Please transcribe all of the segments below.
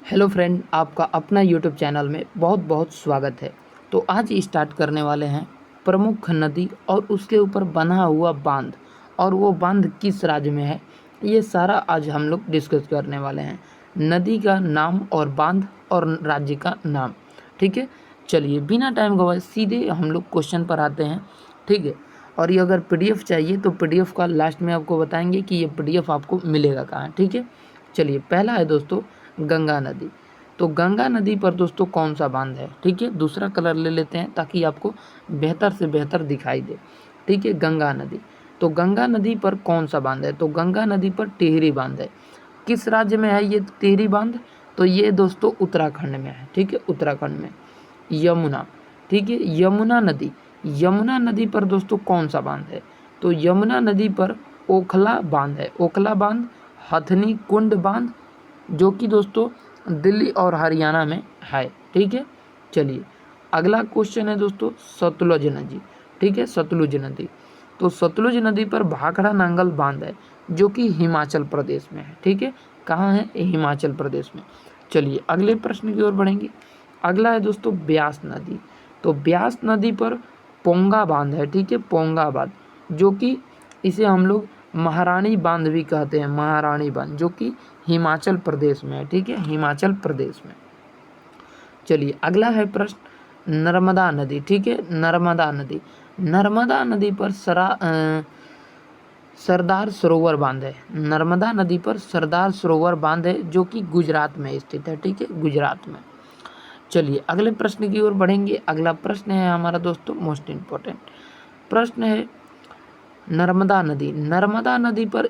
Hello friend, आपका अपना YouTube channel में बहुत बहुत स्वागत है। तो आज स्टार्ट करने वाले हैं प्रमुख नदी और उसके ऊपर बना हुआ बांध, और वो बांध किस राज्य में है, ये सारा आज हम लोग डिस्कस करने वाले हैं। नदी का नाम और बांध और राज्य का नाम। ठीक है, चलिए बिना टाइम गवाए सीधे हम लोग क्वेश्चन पर आते हैं। ठीक है, और ये अगर पीडीएफ चाहिए तो पीडीएफ का लास्ट में आपको बताएंगे कि ये पीडीएफ आपको मिलेगा कहाँ। ठीक है, चलिए पहला है दोस्तों गंगा नदी। तो गंगा नदी पर दोस्तों कौन सा बांध है? ठीक है, दूसरा कलर ले लेते हैं ताकि आपको बेहतर से बेहतर दिखाई दे। ठीक है, गंगा नदी। तो गंगा नदी पर कौन सा बांध है? तो गंगा नदी पर टिहरी बांध है। किस राज्य में है ये टिहरी बांध? तो ये दोस्तों उत्तराखंड में है। ठीक है, उत्तराखंड में। यमुना, ठीक है, यमुना नदी। यमुना नदी पर दोस्तों कौन सा बांध है? तो यमुना नदी पर ओखला बांध है। ओखला बांध, हथनी कुंड बांध, जो कि दोस्तों दिल्ली और हरियाणा में है। ठीक है, चलिए अगला क्वेश्चन है दोस्तों सतलुज नदी। ठीक है, सतलुज नदी। तो सतलुज नदी पर भाखड़ा नांगल बांध है, जो कि हिमाचल प्रदेश में है। ठीक है, कहाँ है? हिमाचल प्रदेश में। चलिए अगले प्रश्न की ओर बढ़ेंगे। अगला है दोस्तों ब्यास नदी। तो ब्यास नदी पर पोंगा बांध है। ठीक है, पोंगा बांध, जो कि इसे हम लोग महारानी बांध भी कहते हैं। महारानी बांध, जो कि हिमाचल प्रदेश में है। ठीक है, हिमाचल प्रदेश में। चलिए अगला है प्रश्न नर्मदा नदी। ठीक है, नर्मदा नदी। नर्मदा नदी पर सरदार सरोवर बांध है। नर्मदा नदी पर सरदार सरोवर बांध है, जो कि गुजरात में स्थित है। ठीक है, गुजरात में। चलिए अगले प्रश्न की ओर बढ़ेंगे। अगला प्रश्न है हमारा दोस्तों मोस्ट इम्पोर्टेंट प्रश्न है नर्मदा नदी। नर्मदा नदी पर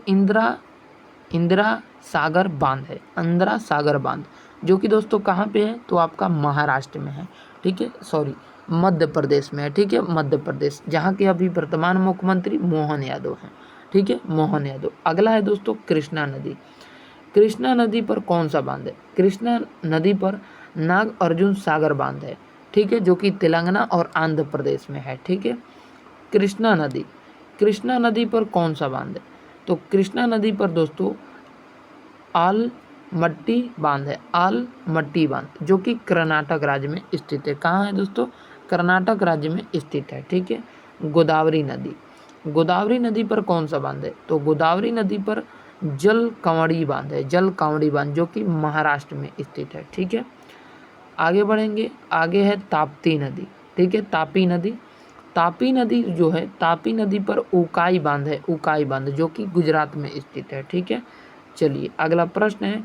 इंदिरा सागर बांध है। इंदिरा सागर बांध, जो कि दोस्तों कहाँ पे है? तो आपका महाराष्ट्र में है। ठीक है, सॉरी मध्य प्रदेश में है। ठीक है, मध्य प्रदेश, जहाँ के अभी वर्तमान मुख्यमंत्री मोहन यादव हैं। ठीक है, मोहन यादव। अगला है दोस्तों कृष्णा नदी। कृष्णा नदी पर कौन सा बांध है? कृष्णा नदी पर नाग अर्जुन सागर बांध है। ठीक है, जो कि तेलंगाना और आंध्र प्रदेश में है। ठीक है, कृष्णा नदी। कृष्णा नदी पर कौन सा बांध है? तो कृष्णा नदी पर दोस्तों आलमट्टी बांध है। आलमट्टी बांध, जो कि कर्नाटक राज्य में स्थित है। कहाँ है दोस्तों? कर्नाटक राज्य में स्थित है। ठीक है, गोदावरी नदी। गोदावरी नदी पर कौन सा बांध है? तो गोदावरी नदी पर जल कांवड़ी बांध है। जल कांवड़ी बांध, जो कि महाराष्ट्र में स्थित है। ठीक है, आगे बढ़ेंगे। आगे है ताप्ती नदी। ठीक है, तापी नदी। तापी नदी जो है, तापी नदी पर उकाई बांध है। उकाई बांध, जो कि गुजरात में स्थित है। ठीक है, चलिए अगला प्रश्न है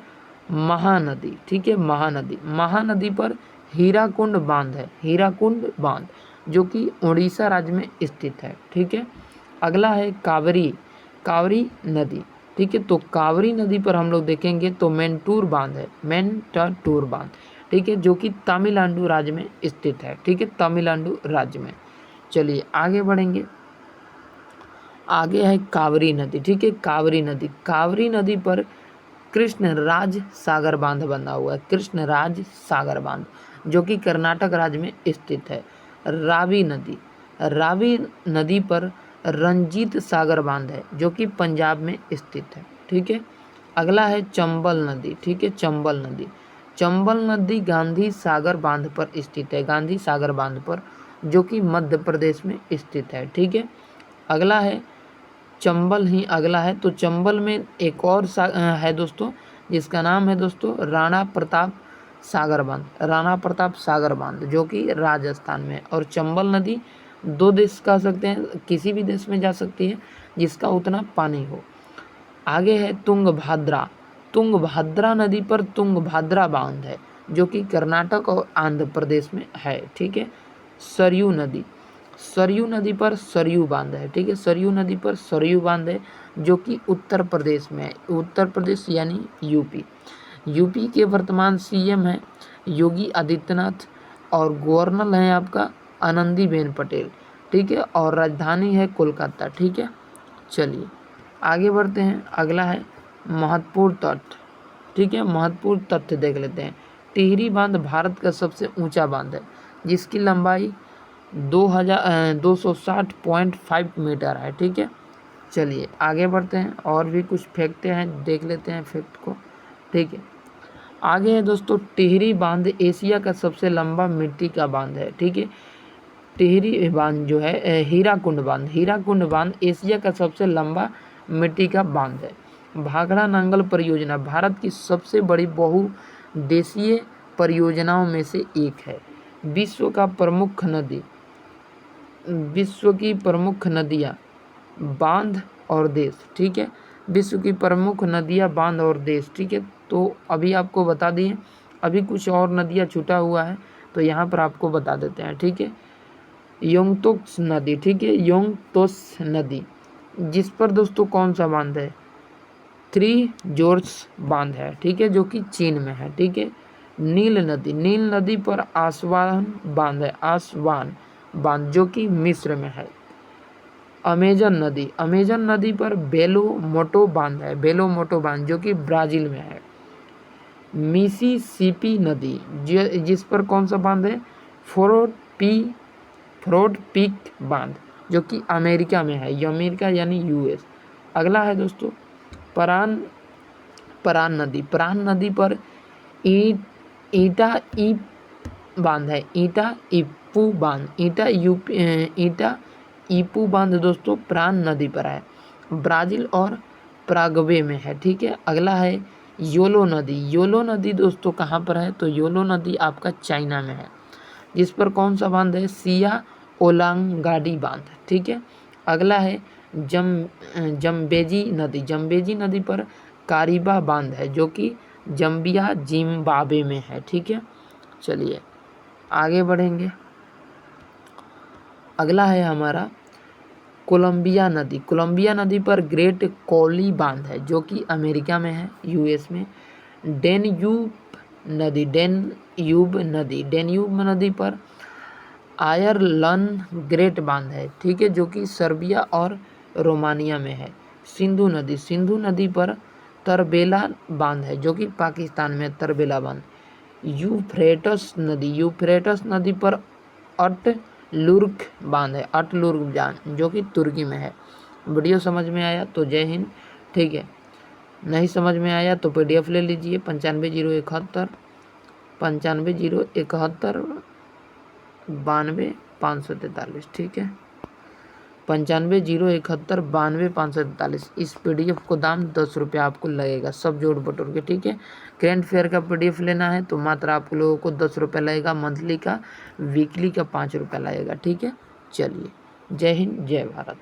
महानदी। ठीक है, महानदी। महानदी पर हीराकुंड बांध है। हीराकुंड बांध, जो कि उड़ीसा राज्य में स्थित है। ठीक है, अगला है कावेरी। कावेरी नदी। ठीक है, तो कावेरी नदी पर हम लोग देखेंगे तो मेंटूर बांध है। मेंटूर बांध, ठीक है, जो कि तमिलनाडु राज्य में स्थित है। ठीक है, तमिलनाडु राज्य में। चलिए आगे बढ़ेंगे। आगे है कावेरी नदी। ठीक है, कावेरी नदी। कावेरी नदी पर कृष्णराज सागर बांध बना हुआ है। कृष्णराज सागर बांध, जो कि कर्नाटक राज्य में स्थित है। रावी नदी। रावी नदी पर रंजीत सागर बांध है, जो कि पंजाब में स्थित है। ठीक है, अगला है चंबल नदी। ठीक है, चंबल नदी। चंबल नदी गांधी सागर बांध पर स्थित है। गांधी सागर बांध पर, जो कि मध्य प्रदेश में स्थित है। ठीक है, अगला है चंबल ही अगला है। तो चंबल में एक और है दोस्तों, जिसका नाम है दोस्तों राणा प्रताप सागर बांध। राणा प्रताप सागर बांध, जो कि राजस्थान में है। और चंबल नदी दो देश कह सकते हैं, किसी भी देश में जा सकती है जिसका उतना पानी हो। आगे है तुंगभद्रा। तुंगभद्रा नदी पर तुंगभद्रा बांध है, जो कि कर्नाटक और आंध्र प्रदेश में है। ठीक है, सरयू नदी। सरयू नदी पर सरयू बांध है। ठीक है, सरयू नदी पर सरयू बांध है, जो कि उत्तर प्रदेश में है। उत्तर प्रदेश यानी यूपी। यूपी के वर्तमान सीएम है योगी आदित्यनाथ, और गवर्नर है आपका आनंदीबेन पटेल। ठीक है, और राजधानी है कोलकाता। ठीक है, चलिए आगे बढ़ते हैं। अगला है महत्वपूर्ण तथ्य। ठीक है, महत्वपूर्ण तथ्य देख लेते हैं। टिहरी बांध भारत का सबसे ऊंचा बांध है, जिसकी लंबाई 260.5 मीटर है। ठीक है, चलिए आगे बढ़ते हैं। और भी कुछ फैक्ट हैं, देख लेते हैं फैक्ट को। ठीक है, आगे है दोस्तों टिहरी बांध एशिया का सबसे लंबा मिट्टी का बांध है, ठीक है। टिहरी बांध जो है हीराकुंड बांध एशिया का सबसे लंबा मिट्टी का बांध है। भाखड़ा नांगल परियोजना भारत की सबसे बड़ी बहुउद्देशीय परियोजनाओं में से एक है। विश्व की प्रमुख नदियाँ बांध और देश, ठीक है। विश्व की प्रमुख नदियाँ बांध और देश, ठीक है। तो अभी आपको बता दिए, अभी कुछ और नदियाँ छूटा हुआ है तो यहाँ पर आपको बता देते हैं, ठीक है। योंगतोक्स नदी, ठीक है, योंगतोस नदी, जिस पर दोस्तों कौन सा बांध है, थ्री जॉर्ज बांध है, ठीक है, जो कि चीन में है, ठीक है। नील नदी पर आसवान बांध जो कि मिस्र में है। अमेजन नदी पर बेलो मोटो बांध जो कि ब्राज़ील में है। मिसिसिपी नदी जिस पर कौन सा बांध है, फ्रोड पीक बांध जो कि अमेरिका में है, ये अमेरिका यानी यूएस। अगला है दोस्तों परान नदी पर ईटा बांध है, ईटा इपू बांध दोस्तों परान नदी पर है, ब्राज़ील और पराग्वे में है, ठीक है। अगला है योलो नदी दोस्तों कहाँ पर है, तो योलो नदी आपका चाइना में है, जिस पर कौन सा बांध है, सिया ओलांगाडी बांध, ठीक है। अगला है जम्बेजी नदी पर कारिबा बांध है जो कि जम्बिया जिम्बाब्वे में है, ठीक है। चलिए आगे बढ़ेंगे। अगला है हमारा कोलंबिया नदी पर ग्रेट कोली बांध है जो कि अमेरिका में है, यूएस में। डेन्यूब नदी पर आयरलन ग्रेट बांध है, ठीक है, जो कि सर्बिया और रोमानिया में है। सिंधु नदी पर तरबेला बांध है जो कि पाकिस्तान में तरबेला बांध। यूफ्रेटस नदी पर अटलुर्क बांध है, जो कि तुर्की में है। वीडियो समझ में आया तो जय हिंद, ठीक है। नहीं समझ में आया तो PDF ले लीजिए 950171 92 543, ठीक है, 950171 92 543। इस PDF को दाम 10 रुपये आपको लगेगा, सब जोड़ बटोर के, ठीक है। करेंट फेयर का PDF लेना है तो मात्र आप लोगों को 10 रुपये लगेगा, मंथली का वीकली का 5 रुपये लगेगा, ठीक है। चलिए जय हिंद जय भारत।